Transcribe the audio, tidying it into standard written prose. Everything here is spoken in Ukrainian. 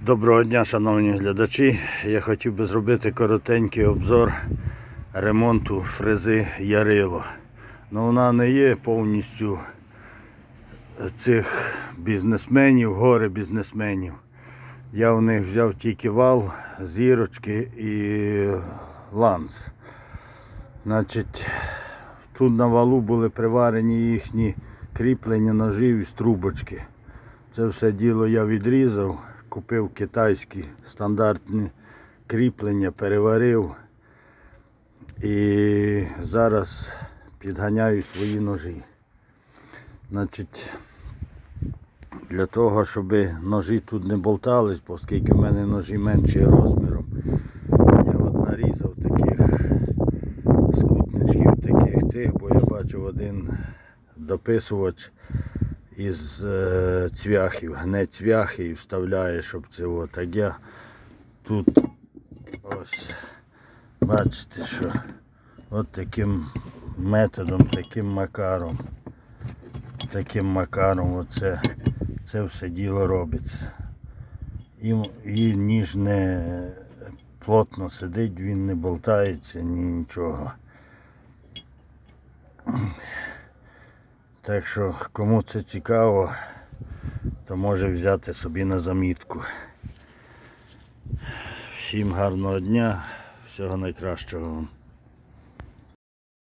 Доброго дня, шановні глядачі. Я хотів би зробити коротенький обзор ремонту фрези Ярило. Ну, вона не є повністю цих бізнесменів, горе бізнесменів. Я у них взяв тільки вал, зірочки і ланц. Значить, тут на валу були приварені їхні кріплення ножів із трубочки. Це все діло я відрізав. Купив китайські стандартні кріплення, переварив і зараз підганяю свої ножі. Значить, для того, щоб ножі тут не болтались, оскільки в мене ножі менші розміром, я от нарізав таких скутничків, таких цих, бо я бачив один дописувач із цвяхів, гне цвяхи і вставляє, щоб це от. Так я тут ось бачите, що от таким методом, таким макаром оце, це все діло робиться. І ніж не плотно сидить, він не болтається, нічого. Так що, кому це цікаво, то може взяти собі на замітку. Всім гарного дня, всього найкращого вам.